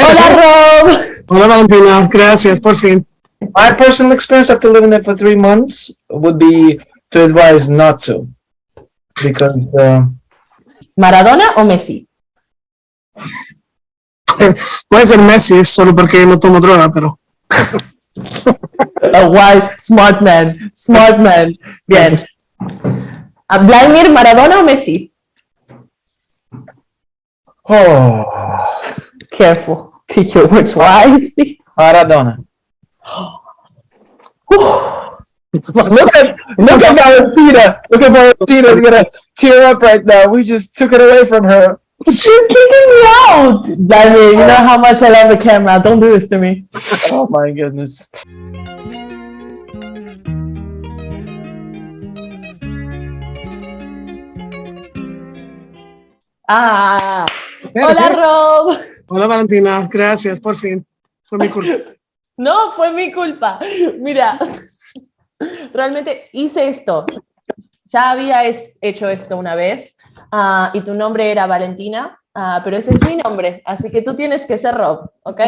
Hola, Rob. Hola, Valentina. Gracias, por fin. My personal experience after living there for 3 months would be to advise not to, because ¿Maradona o Messi? Puede ser Messi, solo porque no tomo droga, pero Oh, wow, smart man, smart man. Bien. gracias. Vladimir, ¿Maradona o Messi? Careful, pick your words wisely. Maradona. Look Look at Valentina. Look at Valentina's gonna tear up right now. We just took it away from her. You're kicking me out. Vladimir, you know how much I love the camera. Don't do this to me. Oh my goodness. Ah, hola, Rob. Hola, Valentina. Gracias, por fin. Fue mi culpa. No, fue mi culpa. Mira, realmente hice esto. Ya había hecho esto una vez y tu nombre era Valentina, pero ese es mi nombre, así que tú tienes que ser Rob, ¿ok?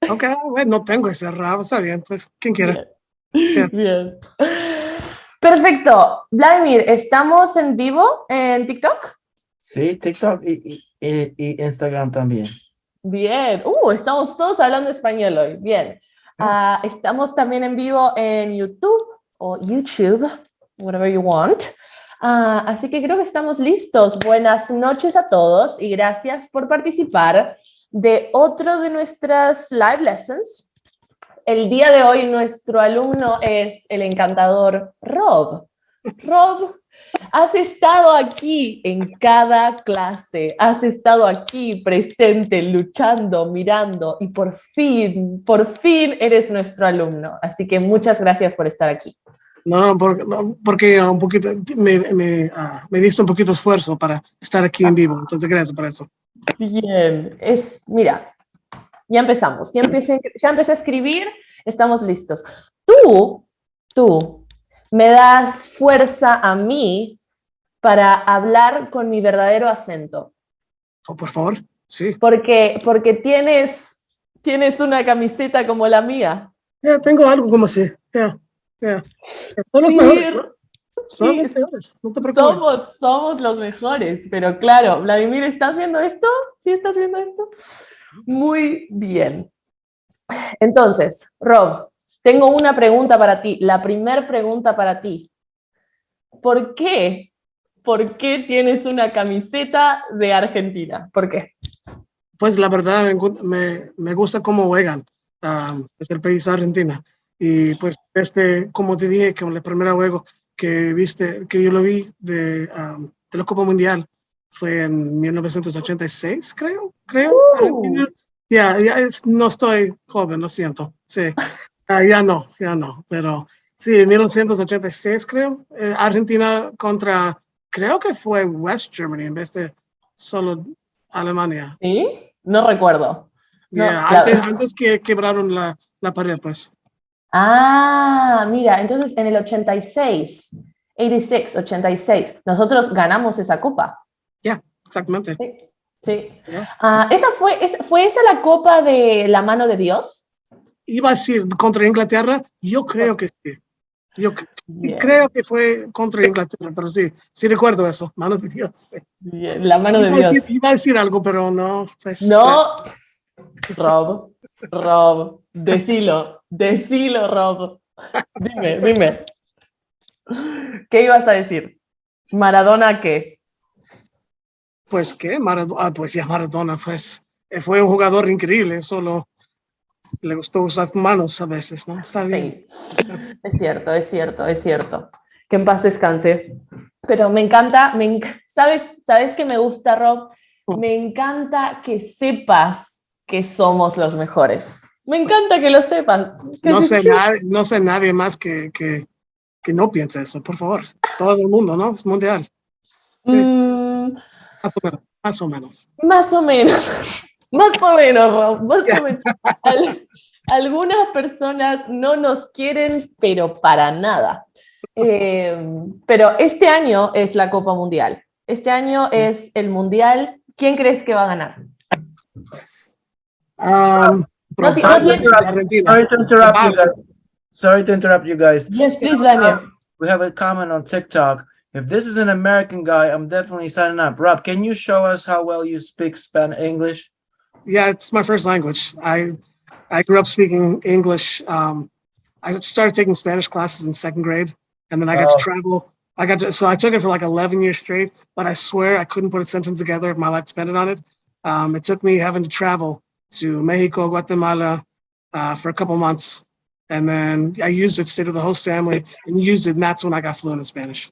Ok, bueno, no tengo ese rabo, está bien, pues, quien quiera. Bien. Bien. Perfecto. Vladimir, ¿estamos en vivo en TikTok? Sí, TikTok y Instagram también. Bien. Estamos todos hablando español hoy. Bien. Estamos también en vivo en YouTube o YouTube, whatever you want. Así que creo que estamos listos. Buenas noches a todos y gracias por participar de otro de nuestras live lessons. El día de hoy nuestro alumno es el encantador Rob. Rob, has estado aquí en cada clase, has estado aquí presente, luchando, mirando y por fin eres nuestro alumno. Así que muchas gracias por estar aquí. No, porque un poquito me diste un poquito de esfuerzo para estar aquí en vivo, entonces gracias por eso. Bien, mira, ya empezamos, ya empecé a escribir, estamos listos. Tú me das fuerza a mí para hablar con mi verdadero acento. Oh, por favor, sí. Porque tienes una camiseta como la mía. Ya, tengo algo como así, ya. Son los mejores, ¿no? Son los mejores, no te preocupes. Somos los mejores, pero claro, Vladimir, ¿estás viendo esto? ¿Sí estás viendo esto? Muy bien. Entonces, Rob, tengo una pregunta para ti, la primera pregunta para ti. ¿Por qué tienes una camiseta de Argentina? ¿Por qué? Pues la verdad me gusta cómo juegan, es el país Argentina. Y pues como te dije, que el primer juego que yo lo vi de la Copa Mundial fue en 1986, creo. Argentina. Ya, no estoy joven, lo siento. Sí, ya no, pero sí, en 1986 creo, Argentina contra, creo que fue West Germany en vez de solo Alemania. ¿Sí? No recuerdo. No, antes que quebraron la pared, pues. Mira, entonces en el 86, nosotros ganamos esa copa. Ya, exactamente. Sí. ¿Fue esa la copa de la mano de Dios? Iba a decir contra Inglaterra, yo creo que sí. Creo que fue contra Inglaterra, pero sí recuerdo eso, mano de Dios. Sí. Bien, la mano de Dios. Iba a decir algo, pero no. Pues, no, Rob, decilo, Rob. Dime. ¿Qué ibas a decir? ¿Maradona qué? Pues qué, Maradona, pues ya Maradona, pues fue un jugador increíble, solo le gustó usar manos a veces, ¿no? Está bien. Sí, es cierto. Que en paz descanse. Pero me encanta, ¿sabes qué me gusta, Rob? Me encanta que sepas que somos los mejores. Me encanta que lo sepas. No sé nadie más que no piensa eso, por favor. Todo el mundo, ¿no? Es mundial. Sí. Más o menos. Más o menos, Rob, más o menos. Algunas personas no nos quieren, pero para nada. Pero este año es la Copa Mundial. Este año es el Mundial. ¿Quién crees que va a ganar? Pues, No, no Sorry to tiene. interrupt, Argentina. sorry to interrupt you guys. Sorry to interrupt you guys. Yes, please, Vladimir. We have a comment on TikTok. If this is an American guy, I'm definitely signing up. Rob, can you show us how well you speak English? Yeah, it's my first language. I grew up speaking English. I started taking Spanish classes in second grade, and then I got to travel. So I took it for like 11 years straight, but I swear I couldn't put a sentence together if my life depended on it. It took me having to travel to Mexico, Guatemala for a couple months. And then I used it, stayed with the host family, and used it, and that's when I got fluent in Spanish.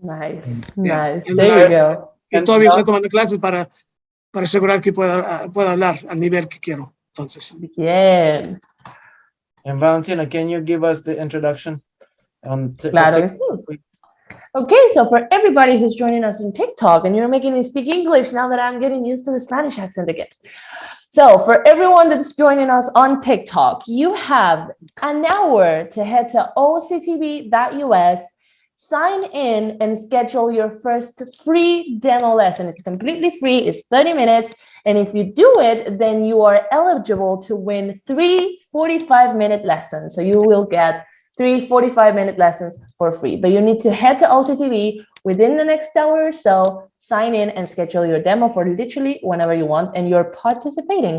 Nice, Yeah. nice. And There you go. Y todavía estoy tomando clases para asegurar que pueda hablar al nivel que quiero. Entonces. Bien. And Valentina, can you give us the introduction? Claro que sí. Okay, so for everybody who's joining us on TikTok and you're making me speak English now that I'm getting used to the Spanish accent again. So for everyone that's joining us on TikTok, you have an hour to head to octv.us, sign in and schedule your first free demo lesson. It's completely free, it's 30 minutes. And if you do it, then you are eligible to win 3 45-minute lessons. So you will get 3 45-minute lessons for free. But you need to head to OCTV within the next hour or so, sign in and schedule your demo for literally whenever you want, and you're participating.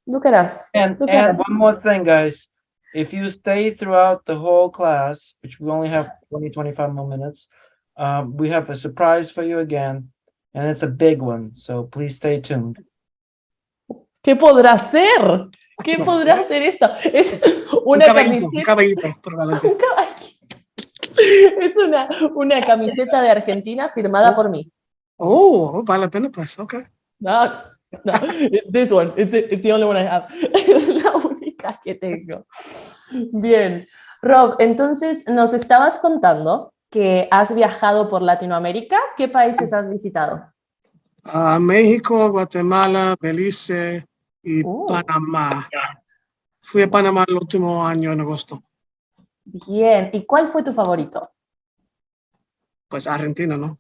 Look at us. And one more thing, guys. If you stay throughout the whole class, which we only have 25 more minutes, we have a surprise for you again, and it's a big one. So please stay tuned. ¿Qué podrá ser? ¿Qué podrá ser esto? Es una camiseta. Un caballito, probablemente. Un caballito. Es una camiseta de Argentina firmada por mí. Oh, vale la pena, pues, ok. No, it's this one. It's the only one I have. Es la única que tengo. Bien. Rob, entonces nos estabas contando que has viajado por Latinoamérica. ¿Qué países has visitado? México, Guatemala, Belice y Panamá. Fui a Panamá el último año en agosto. Bien. ¿Y cuál fue tu favorito? Pues Argentina, ¿no?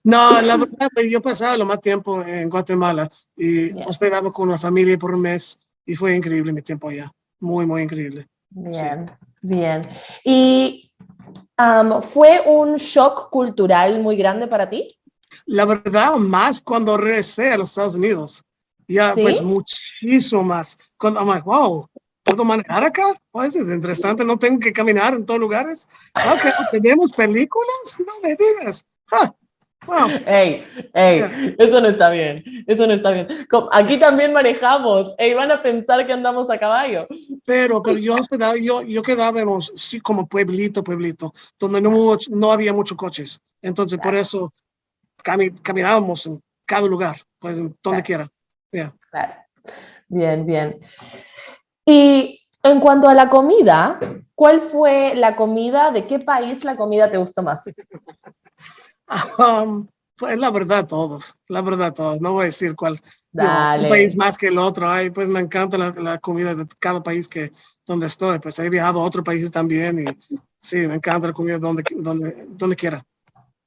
No, la verdad, pues, yo pasaba lo más tiempo en Guatemala y hospedaba con una familia por un mes y fue increíble mi tiempo allá. Muy, muy increíble. Bien, sí. Bien. ¿Y fue un shock cultural muy grande para ti? La verdad, más cuando regresé a los Estados Unidos. Ya, ¿sí? Pues muchísimo más. Cuando I'm like, wow, ¿puedo manejar acá? Pues es interesante, no tengo que caminar en todos lugares. Okay, ¿tenemos películas? No me digas. Wow. Ey, eso no está bien, eso no está bien. Aquí también manejamos, van a pensar que andamos a caballo. Pero yo hospedaba, yo quedaba en sí, como pueblito, donde no había muchos coches. Entonces, por eso caminábamos en cada lugar, pues en donde quiera. Yeah. Claro. Bien, bien. Y en cuanto a la comida, ¿cuál fue la comida? ¿De qué país la comida te gustó más? Pues la verdad todos, no voy a decir cuál, Dale. Un país más que el otro. Ay, pues me encanta la comida de cada país donde estoy, pues he viajado a otros países también y sí, me encanta la comida donde quiera.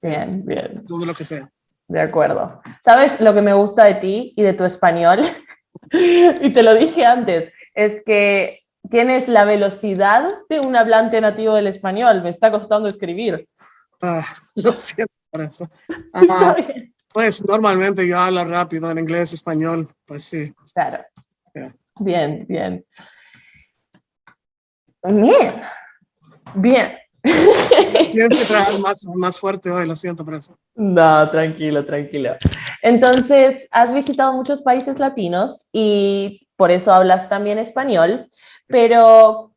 Bien, bien. Donde lo que sea. De acuerdo. ¿Sabes lo que me gusta de ti y de tu español? Y te lo dije antes, es que tienes la velocidad de un hablante nativo del español, me está costando escribir. Lo siento por eso. Está bien. Pues normalmente yo hablo rápido en inglés, español, pues sí. Claro. Yeah. Bien, bien. Bien. Bien. Tienes que trabajar más fuerte hoy, lo siento por eso. No, tranquilo, tranquilo. Entonces, has visitado muchos países latinos y por eso hablas también español, pero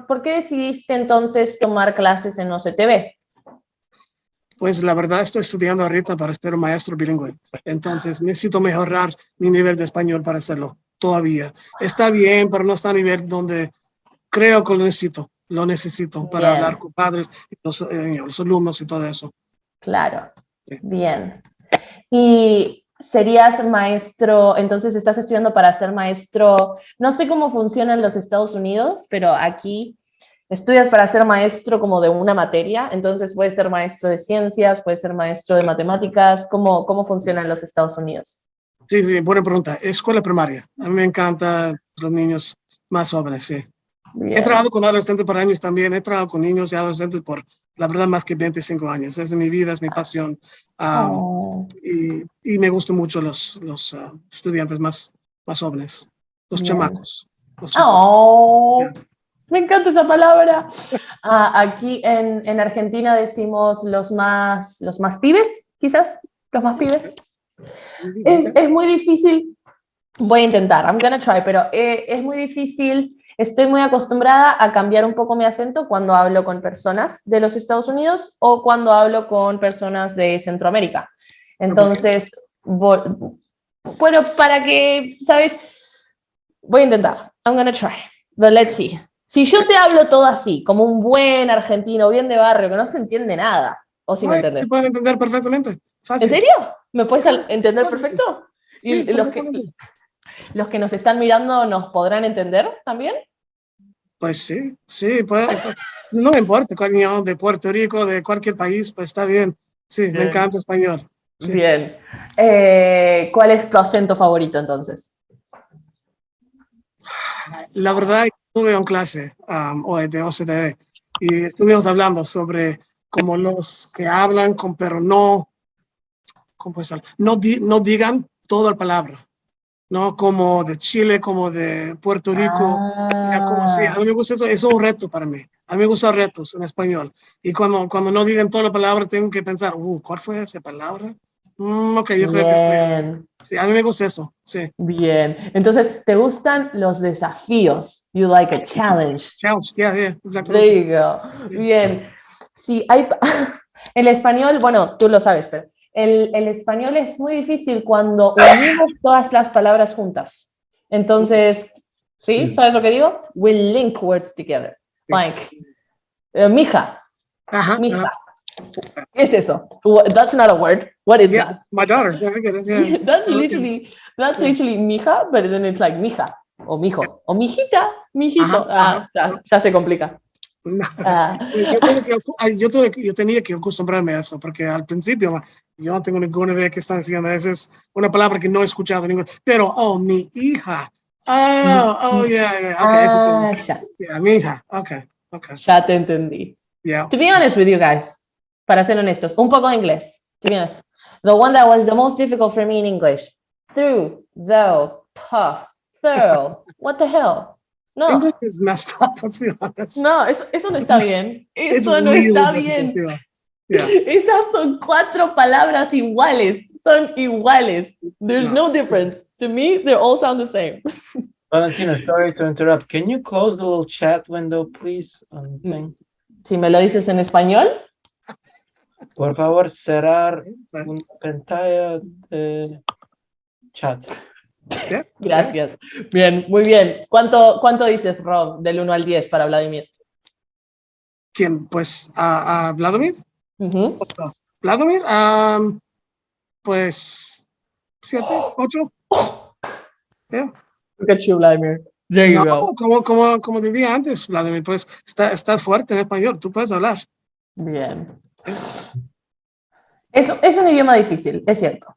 ¿por qué decidiste entonces tomar clases en OCTV? Pues la verdad estoy estudiando ahorita para ser un maestro bilingüe, entonces necesito mejorar mi nivel de español para hacerlo todavía. Está bien, pero no está a nivel donde creo que lo necesito para hablar con padres, los alumnos y todo eso. Claro, sí. Bien. ¿Y serías maestro, entonces estás estudiando para ser maestro? No sé cómo funciona en los Estados Unidos, pero aquí ¿Estudias para ser maestro como de una materia? Entonces puedes ser maestro de ciencias, puedes ser maestro de matemáticas. ¿Cómo funciona en los Estados Unidos? Sí, buena pregunta. Escuela primaria. A mí me encantan los niños más jóvenes, sí. He Bien. trabajado con adolescentes por años también. He trabajado con niños y adolescentes por, la verdad, más que 25 años. Es mi vida, es mi pasión. Oh, Y me gustan mucho los estudiantes más jóvenes, los bien. chamacos. Los chicos. Oh, Yeah. me encanta esa palabra. Aquí en Argentina decimos los más pibes, quizás, los más pibes. Es muy difícil, voy a intentar, I'm gonna try, pero es muy difícil, estoy muy acostumbrada a cambiar un poco mi acento cuando hablo con personas de los Estados Unidos o cuando hablo con personas de Centroamérica. Entonces, bueno, para que, ¿sabes? Voy a intentar, I'm gonna try, but let's see. Si yo te hablo todo así, como un buen argentino, bien de barrio, que no se entiende nada, o si me Ay, entiendes. te pueden entender perfectamente. ¿En Fácil. serio? ¿Me puedes Claro, entender claro que sí. perfecto? Sí, ¿Y perfectamente. los que nos están mirando nos podrán entender también? Pues sí, no me importa, coño, de Puerto Rico, de cualquier país, pues está bien. Sí, me Bien. encanta español. Sí. Bien. ¿Cuál es tu acento favorito entonces? La verdad, tuve una clase hoy de OCDE y estuvimos hablando sobre cómo los que hablan, pero no, ¿cómo puede ser? No digan toda la palabra, ¿no? Como de Chile, como de Puerto Rico, ya como sea. A Ah, mí me gusta eso, es un reto para mí. A mí me gustan retos en español. Y cuando no digan toda la palabra, tengo que pensar, ¿cuál fue esa palabra? Ok, yo creo que fue eso. bien, Sí, a mí me gusta eso, sí. bien. Entonces, ¿te gustan los desafíos? You like a challenge. Challenge, yeah, There exactamente. you go. Yeah. Bien. Sí, hay... El español, bueno, tú lo sabes, pero el español es muy difícil cuando unimos todas las palabras juntas. Entonces, ¿sí? ¿Sabes lo que digo? We link words together. Like, mija, Ajá, ajá. mija. ¿Qué es eso? That's not a word. What is Yeah, that? my daughter. Yeah, I get it. Yeah. That's Okay. literally mija, but then it's like mija, o mijo, o mijita, mijito. Ajá. Ya se complica. No. Ah, Yo tenía que acostumbrarme a eso, porque al principio yo no tengo ninguna idea de qué están diciendo. Esa es una palabra que no he escuchado ninguna. Pero, mi hija. Yeah. Ok, eso tengo. ya, Yeah, mi hija. Ok. ya te entendí. Yeah. To be honest with you guys, para ser honestos, un poco de inglés. To be honest. The one that was the most difficult for me in English. Through, though, tough, thorough. What the hell? No, English is messed up, let's be honest. no, eso no está bien. It's Eso no really está difficult, bien. yeah. Esas son 4 palabras iguales. Son iguales. There's No. no difference. To me, they all sound the same. Valentina, sorry to interrupt. Can you close the little chat window, please? Thing? Si me lo dices en español. Por favor, cerrar una pantalla de chat. Yeah. Gracias. Bien, muy bien. ¿Cuánto dices, Rob, del 1 al 10 para Vladimir? ¿Quién? Pues a Vladimir. Uh-huh. Vladimir, pues 7, 8. Yeah. Look at you, Vladimir. There you No, go. como diría antes, Vladimir, pues estás fuerte en español, tú puedes hablar. Bien. Es un idioma difícil, es cierto.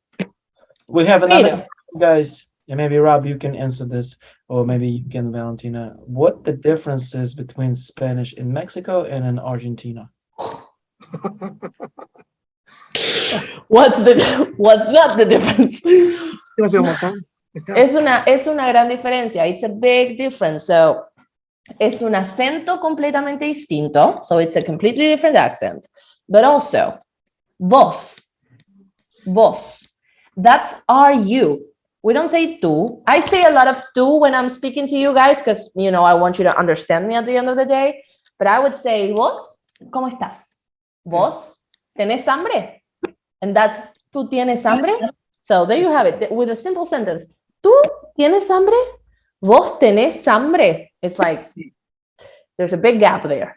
We have another, Pero, guys. And maybe Rob, you can answer this, or maybe you can, Valentina. What the difference is between Spanish in Mexico and in Argentina? what's not the difference? Iba a ser un montón. Es una gran diferencia. It's a big difference. So, es un acento completamente distinto. So, it's a completely different accent. But also, vos. That's are you. We don't say tú. I say a lot of tú when I'm speaking to you guys because, I want you to understand me at the end of the day. But I would say, vos, ¿cómo estás? Vos, ¿tenés hambre? And that's, ¿tú tienes hambre? So there you have it, with a simple sentence. ¿Tú tienes hambre? ¿Vos tenés hambre? It's like, there's a big gap there.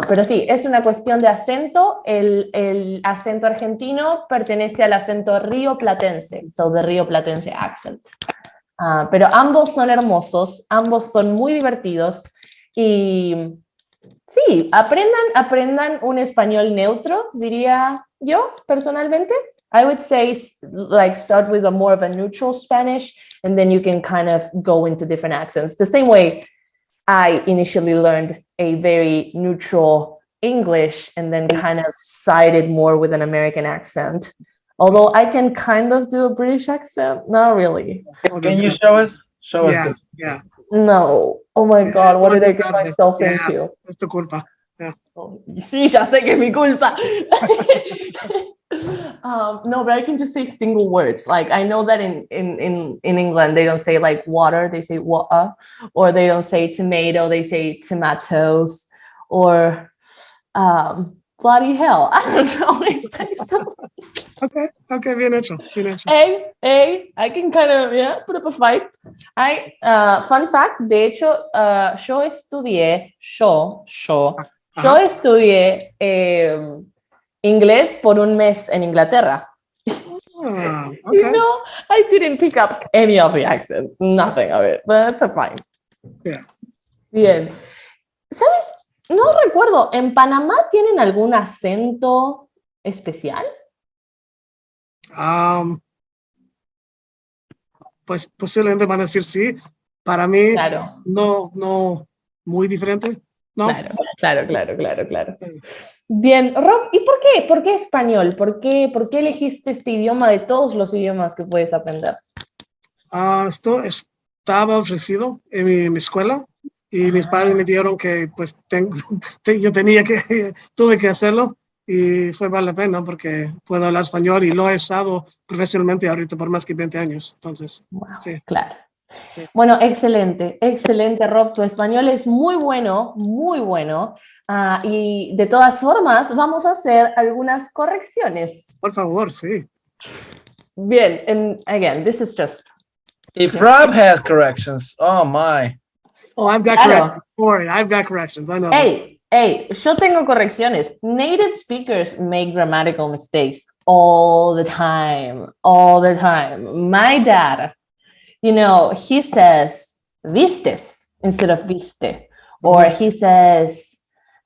Pero sí, es una cuestión de acento. El acento argentino pertenece al acento rioplatense, so the rioplatense accent. Pero ambos son hermosos, ambos son muy divertidos y Sí, aprendan un español neutro, diría yo personalmente. I would say like start with a more of a neutral Spanish, and then you can kind of go into different accents. The same way I initially learned a very neutral English and then kind of sided more with an American accent. Although I can kind of do a British accent, not really. Can you show us? Show us Yeah, this. yeah. No. Oh my Yeah, God, what did I demasiado get tarde. myself Yeah, into? es tu culpa. Yeah. Oh, sí, ya sé que es mi culpa. No, but I can just say single words. Like I know that in England they don't say like water, they say water, or they don't say tomato, they say tomatoes, or bloody hell. I don't know. Okay, bien hecho, bien hecho. Hey, I can kind of, yeah, put up a fight. Fun fact, de hecho, yo Ajá. estudié inglés por un mes en Inglaterra. Ah, You okay. know, I didn't pick up any of the accent, nothing of it, but that's fine. Yeah. Bien. ¿Sabes? No recuerdo, ¿en Panamá tienen algún acento especial? Pues posiblemente van a decir sí. Para mí, Claro. no, muy diferente, ¿no? Claro. Bien, Rob, ¿y por qué? ¿Por qué español? ¿Por qué elegiste este idioma de todos los idiomas que puedes aprender? Esto estaba ofrecido en mi escuela y mis padres me dijeron que pues yo tuve que hacerlo y fue vale la pena porque puedo hablar español y lo he usado profesionalmente ahorita por más que 20 años. Entonces, Wow, sí. claro. Sí. Bueno, excelente, Rob. Tu español es muy bueno, muy bueno. Y de todas formas, vamos a hacer algunas correcciones. Por favor, sí. Bien, and again, this is just... If Rob has corrections, oh my. Oh, I've got corrections. Don't worry, I've got corrections. I know this. Hey, yo tengo correcciones. Native speakers make grammatical mistakes all the time. My dad, you know, he says vistes instead of viste, or he says,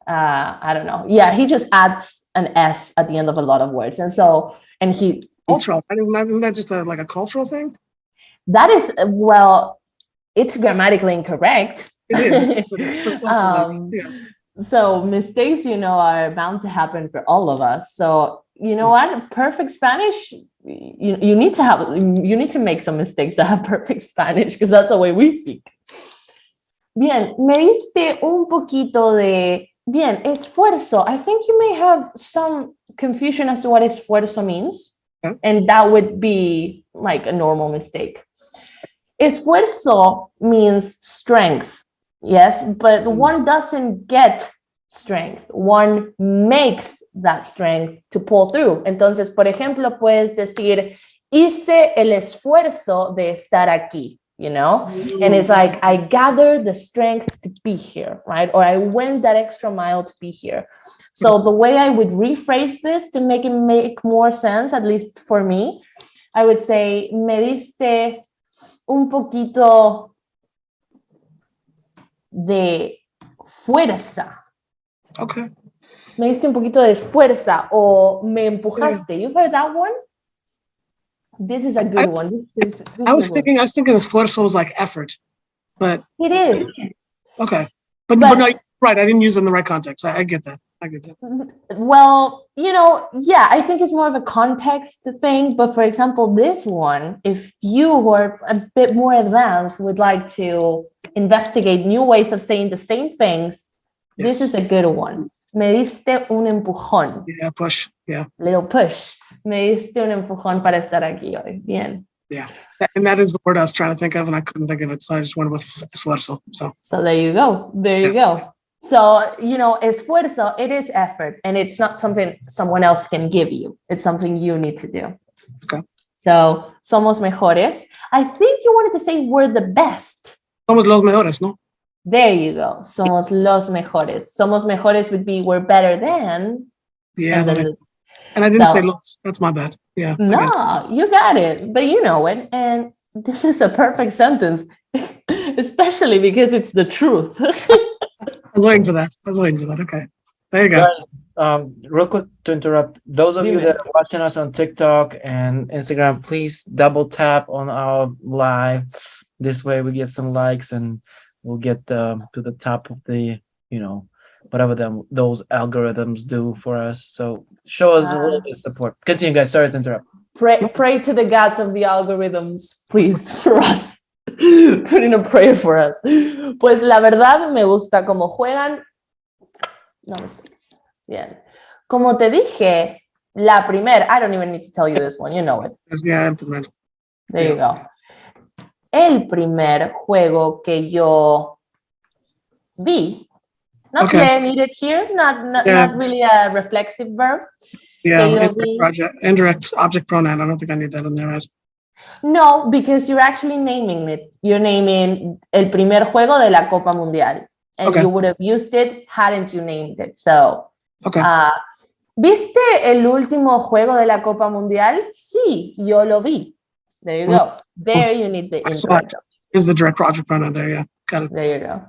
I don't know. Yeah, he just adds an S at the end of a lot of words. And he... Cultural. Isn't that just like a cultural thing? That is, well, it's grammatically incorrect. It is. But it's also So mistakes, you know, are bound to happen for all of us. So, you know what? Perfect Spanish, you need to make some mistakes to have perfect Spanish because that's the way we speak. Bien, me diste un poquito de... Bien, esfuerzo. I think you may have some confusion as to what esfuerzo means. Okay. And that would be like a normal mistake. Esfuerzo means strength. Yes, but one doesn't get strength. One makes that strength to pull through. Entonces, por ejemplo, puedes decir, hice el esfuerzo de estar aquí, you know? And it's like, I gathered the strength to be here, right? Or I went that extra mile to be here. So the way I would rephrase this to make it make more sense, at least for me, I would say, me diste un poquito de fuerza. Okay. Me diste un poquito de fuerza o me empujaste. Yeah. You've heard that one? This is a good one. I was thinking esfuerzo was like effort, but it is. Okay, but no, right. I didn't use it in the right context. I get that. Well, you know, yeah, I think it's more of a context thing. But for example, this one, if you who are a bit more advanced would like to investigate new ways of saying the same things, yes. This is a good one. Me diste un empujón. Yeah, push. Yeah. Little push. Me diste un empujón para estar aquí hoy. Bien. Yeah, and that is the word I was trying to think of, and I couldn't think of it, so I just went with esfuerzo. So there you go. There you go. So, you know, esfuerzo, it is effort, and it's not something someone else can give you. It's something you need to do. Okay. So, somos mejores. I think you wanted to say we're the best. Somos los mejores, ¿no? There you go. Somos los mejores. Somos mejores would be we're better than. Yeah. And I didn't say los. That's my bad. Yeah. No, you got it. But you know it. And this is a perfect sentence, especially because it's the truth. was waiting for that. Okay. There you go. Guys, real quick to interrupt, those of you Dime. that are watching us on TikTok and Instagram, please double tap on our live. This way we get some likes and we'll get to the top of the, whatever those algorithms do for us. So show us a little bit of support. Continue, guys. Sorry to interrupt. Pray to the gods of the algorithms, please, for us. Put in a prayer for us. Pues la verdad me gusta cómo juegan. No mistakes. Bien. Como te dije, la primera, I don't even need to tell you this one, you know it. Yeah, el primero. There you go. El primer juego que yo vi, not Okay. needed here, not really a reflexive verb. Yeah, Que yo vi. indirect object pronoun. I don't think I need that in there. No, because you're actually naming it. You're naming el primer juego de la Copa Mundial. And Okay. you would have used it hadn't you named it. So, Okay. ¿viste el último juego de la Copa Mundial? Sí, yo lo vi. There you go. There you need the indirect. Here's the direct object pronoun there, yeah. Got it. There you go.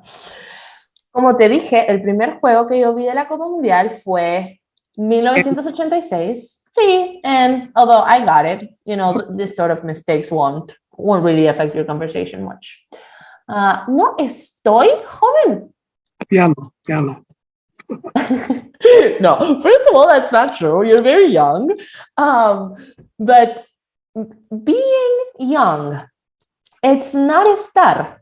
Como te dije, el primer juego que yo vi de la Copa Mundial fue 1986. Sí, and although I got it, this sort of mistakes won't really affect your conversation much. No estoy joven. Piano. No, first of all, that's not true. You're very young. But being young, it's not estar.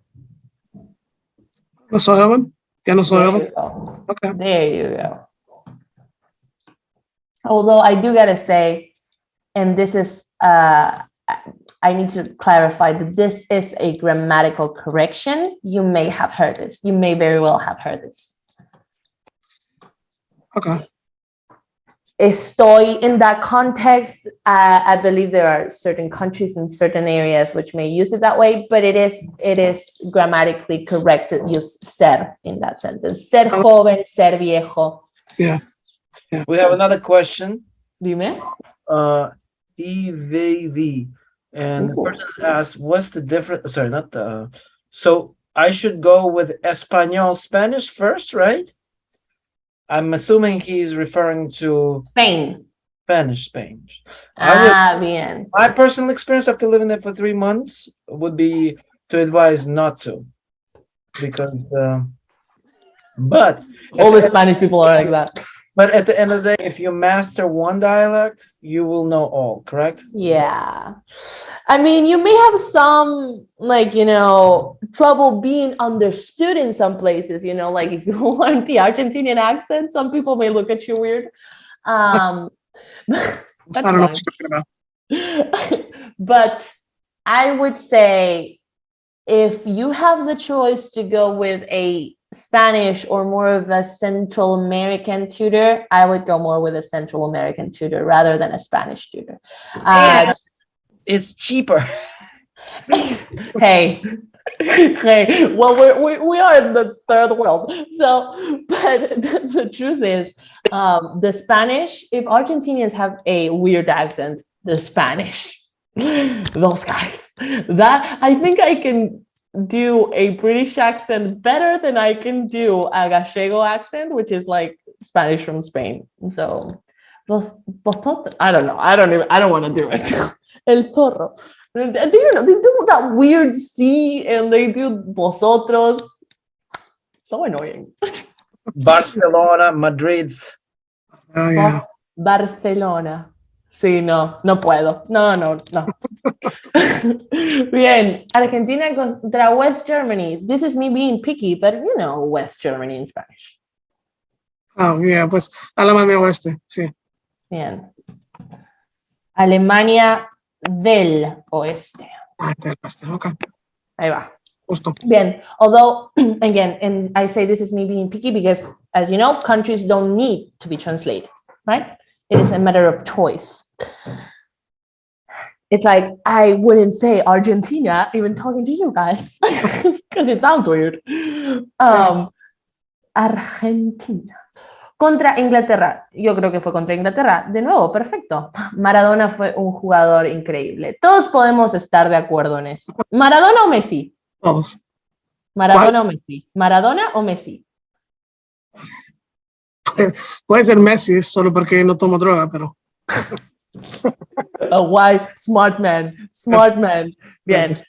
No soy joven? Ya no soy joven? Okay. There you go. Although I do gotta say, and this is, I need to clarify that this is a grammatical correction. You may have heard this. You may very well have heard this. Okay. Estoy in that context. I believe there are certain countries and certain areas which may use it that way, but it is grammatically correct to use ser in that sentence. Ser joven, ser viejo. Yeah. We have another question. Dime. EVV. And the person asks, what's the difference? Sorry, not the. So I should go with Español, Spanish first, right? I'm assuming he's referring to Spain. Spain. Bien. My personal experience after living there for 3 months would be to advise not to. Because, but. All the Spanish people are like that. But at the end of the day, if you master one dialect, you will know all, correct? Yeah. I mean, you may have some, trouble being understood in some places, like if you learn the Argentinian accent, some people may look at you weird. I don't know what you're talking about. But I would say if you have the choice to go with a Spanish or more of a Central American tutor, I would go more with a Central American tutor rather than a Spanish tutor. It's cheaper. Hey, well, we are in the third world. So, but the truth is, the Spanish, if Argentinians have a weird accent, the Spanish, those guys, that I think I can do a British accent better than I can do a Gallego accent, which is like Spanish from Spain. So, I don't know. I don't want to do it. El zorro. They do that weird C and they do vosotros. So annoying. Barcelona, Madrid. Oh, yeah. Barcelona. Sí, no puedo. No. Bien, Argentina contra West Germany. This is me being picky, but West Germany in Spanish. Oh, yeah, pues Alemania Oeste, sí. Bien. Alemania del Oeste. Del Oeste, okay. Ahí va. Justo. Bien, although, again, and I say this is me being picky because, as you know, countries don't need to be translated, right? It is a matter of choice. It's like, I wouldn't say Argentina, even talking to you guys, because it sounds weird. Argentina. Contra Inglaterra. Yo creo que fue contra Inglaterra. De nuevo, perfecto. Maradona fue un jugador increíble. Todos podemos estar de acuerdo en eso. ¿Maradona o Messi? Todos. ¿Maradona o Messi? ¿Maradona o Messi? Puede ser Messi solo porque no tomo droga, pero A white, smart man, smart man. Bien. gracias.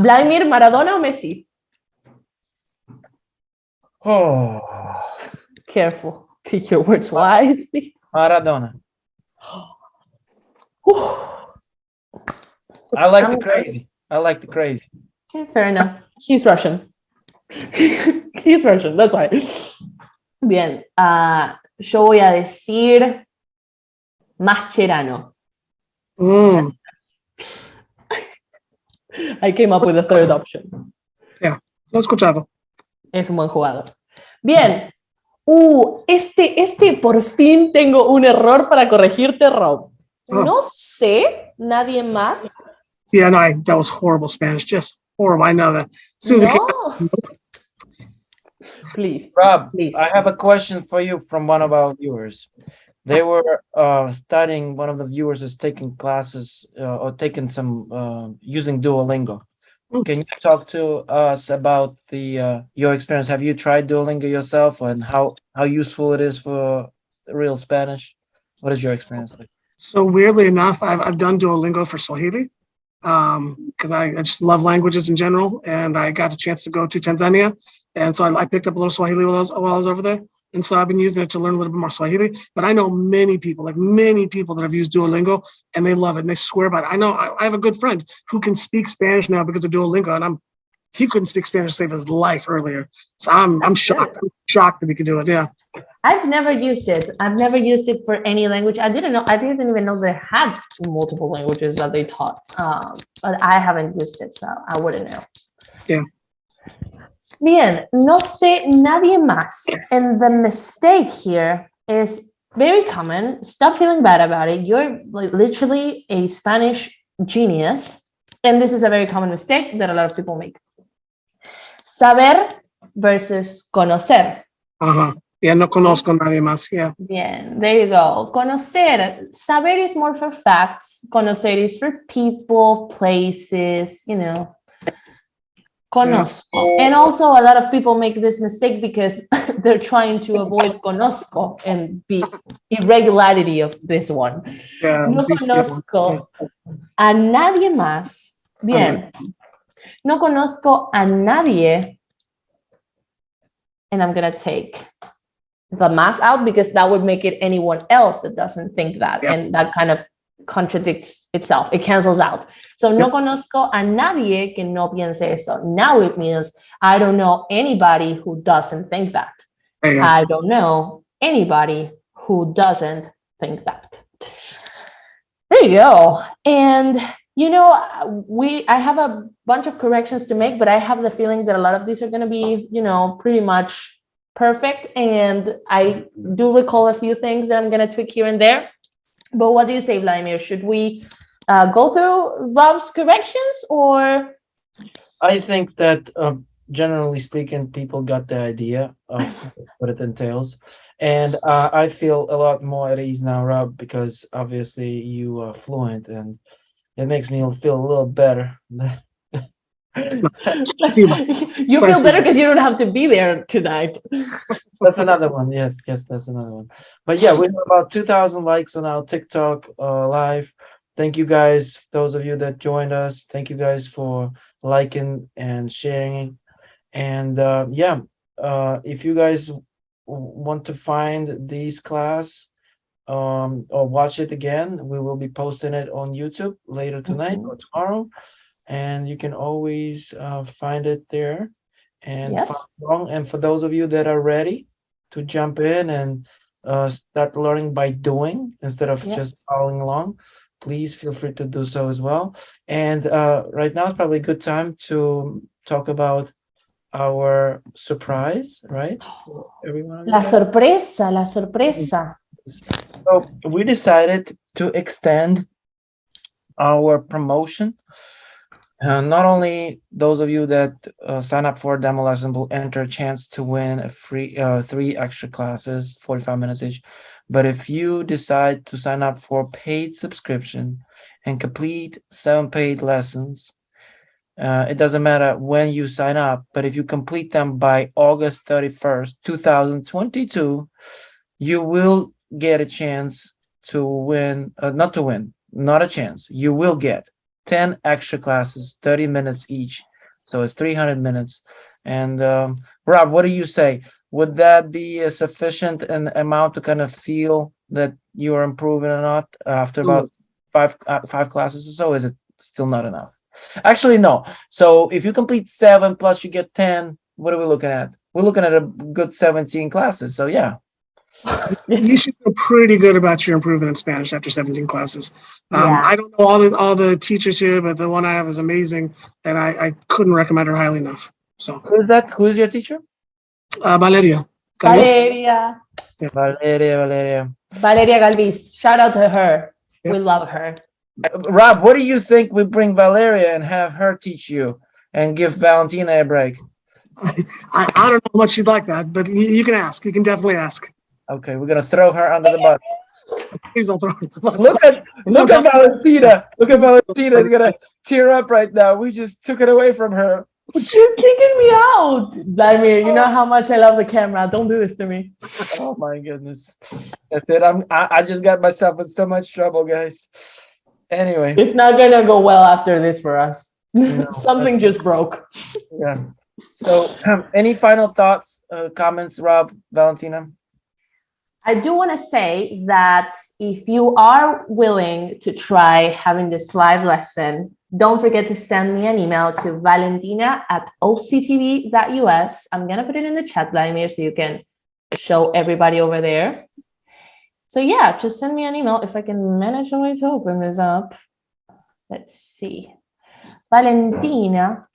¿Vladimir, Maradona o Messi? Oh, Careful. Pick your words wisely. Maradona. Whew. I like the crazy. I like the crazy. Okay, fair enough. He's Russian. He's Russian, that's why. Bien, yo voy a decir Mascherano. Mm, I came up with a third option. lo he escuchado. Es un buen jugador. Bien. Este por fin tengo un error para corregirte, Rob. Oh. No sé, nadie más. Yeah, no, that was horrible Spanish. Just horrible. I know that. As soon as it came No. Please, Rob, please. I have a question for you from one of our viewers. They were studying, one of the viewers is taking classes or taking some using Duolingo. Can you talk to us about your experience? Have you tried Duolingo yourself, and how useful it is for real Spanish? What is your experience like? So weirdly enough, I've done Duolingo for Swahili because I just love languages in general, and I got a chance to go to Tanzania, and so I picked up a little Swahili while I was over there, and so I've been using it to learn a little bit more Swahili. But I know many people that have used Duolingo, and they love it and they swear by it. I know I have a good friend who can speak Spanish now because of Duolingo, and he couldn't speak Spanish to save his life earlier. So I'm shocked. I'm shocked that we could do it. Yeah. I've never used it. I've never used it for any language. I didn't even know they had multiple languages that they taught. But I haven't used it, so I wouldn't know. Yeah. Bien, no sé nadie más. And the mistake here is very common. Stop feeling bad about it. You're like literally a Spanish genius. And this is a very common mistake that a lot of people make. Saber versus conocer. Uh-huh. Yeah, no conozco nadie más. Yeah. Bien, there you go. Conocer. Saber is more for facts. Conocer is for people, places, you know. Conozco. Yeah. And also a lot of people make this mistake because they're trying to avoid conozco and the irregularity of this one. Yeah, no conozco a nadie más. Bien. No conozco a nadie. And I'm going to take the más out because that would make it anyone else that doesn't think that. Yep. And that kind of contradicts itself. It cancels out. So no conozco a nadie que no piense eso. Now it means I don't know anybody who doesn't think that. I don't know anybody who doesn't think that. There you go. And you know, I have a bunch of corrections to make, but I have the feeling that a lot of these are going to be, you know, pretty much perfect. And I do recall a few things that I'm going to tweak here and there. But what do you say, Vladimir? Should we go through Rob's corrections or? I think that generally speaking, people got the idea of what it entails. And I feel a lot more at ease now, Rob, because obviously you are fluent and it makes me feel a little better. You feel better because you don't have to be there tonight. That's another one. Yes, that's another one. But yeah, we have about 2,000 likes on our TikTok live. Thank you guys, those of you that joined us. Thank you guys for liking and sharing. And if you guys want to find these class or watch it again, we will be posting it on YouTube later tonight or tomorrow, and you can always find it there and follow along. And for those of you that are ready to jump in and start learning by doing instead of just following along, please feel free to do so as well. And right now is probably a good time to talk about our surprise, right? Everyone. La sorpresa. So we decided to extend our promotion. Not only those of you that sign up for a demo lesson will enter a chance to win a free 3 extra classes, 45 minutes each, but if you decide to sign up for paid subscription and complete 7 paid lessons, It doesn't matter when you sign up, but if you complete them by August 31st, 2022, you will get a chance to win, not to win, not a chance. You will get 10 extra classes, 30 minutes each. So it's 300 minutes. And Rob, what do you say? Would that be a sufficient amount to kind of feel that you are improving or not after about five classes or so? Is it still not enough? Actually, no. So if you complete 7 plus you get 10, what are we looking at? We're looking at a good 17 classes. So yeah. You should feel pretty good about your improvement in Spanish after 17 classes. Yeah. I don't know all the teachers here, but the one I have is amazing, and I couldn't recommend her highly enough. So Who's that? Who's your teacher? Valeria. Valeria. Valeria. Valeria Galvis. Shout out to her. Yeah. We love her. Rob, what do you think we bring Valeria and have her teach you and give Valentina a break? I don't know how much she'd like that, but you can ask. You can definitely ask. Okay, we're gonna throw her under the bus. Please don't throw her under the bus. Look at Valentina. Look at Valentina. Is gonna tear up right now. We just took it away from her. You're kicking me out, Vladimir. You know how much I love the camera. Don't do this to me. Oh my goodness. That's it. I just got myself in so much trouble, guys. Anyway, it's not gonna go well after this for us. No, something just broke. Yeah. So, any final thoughts, comments, Rob, Valentina? I do want to say that if you are willing to try having this live lesson, don't forget to send me an email to valentina@octv.us. I'm going to put it in the chat, Vladimir, so you can show everybody over there. So yeah, just send me an email if I can manage a way to open this up. Let's see. Valentina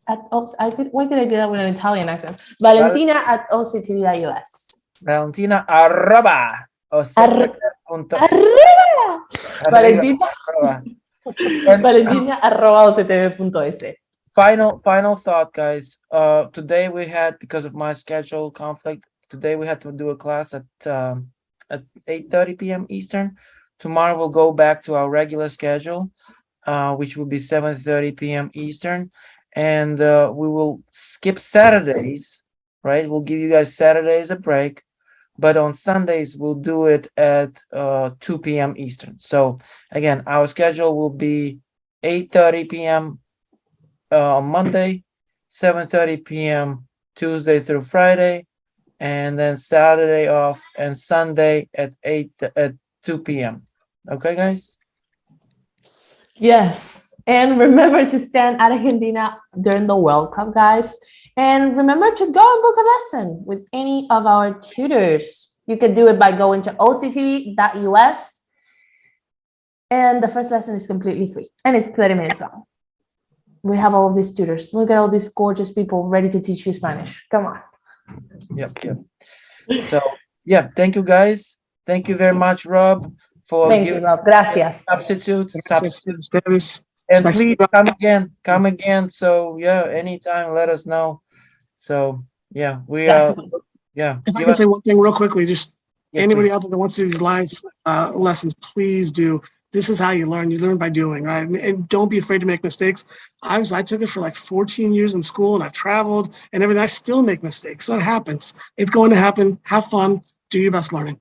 why did I do that with an Italian accent? Valentina@octv.us. Valentina arroba. Valentina@octv.es. Final thought, guys. Today we had, because of my schedule conflict, today we had to do a class at 8:30 p.m. Eastern. Tomorrow we'll go back to our regular schedule, which will be 7:30 p.m. Eastern. And we will skip Saturdays, right? We'll give you guys Saturdays a break, but on Sundays we'll do it at 2 p.m. Eastern. So again, our schedule will be 8:30 p.m. On Monday, 7:30 p.m. Tuesday through Friday, and then Saturday off, and Sunday at 2 p.m. Okay, guys? Yes. And remember to stand Argentina during the World Cup, guys. And remember to go and book a lesson with any of our tutors. You can do it by going to octv.us. And the first lesson is completely free. And it's 30 minutes long. We have all of these tutors. Look at all these gorgeous people ready to teach you Spanish. Come on. Yep. So, yeah, thank you, guys. Thank you very much, Rob. Thank you, Rob. Gracias. Substitutes. And please come again. So yeah, anytime, let us know. So yeah, we yes. If I can say one thing real quickly, just anybody out there that wants to do these live lessons, please do. This is how you learn. You learn by doing, right? And don't be afraid to make mistakes. I took it for like 14 years in school, and I've traveled and everything. I still make mistakes, so it happens. It's going to happen. Have fun. Do your best learning.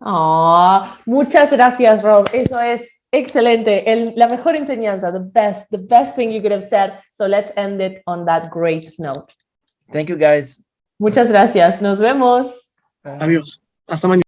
Oh, muchas gracias, Rob. Eso es excelente. La mejor enseñanza, the best thing you could have said. So let's end it on that great note. Thank you, guys. Muchas gracias. Nos vemos. Adiós. Hasta mañana.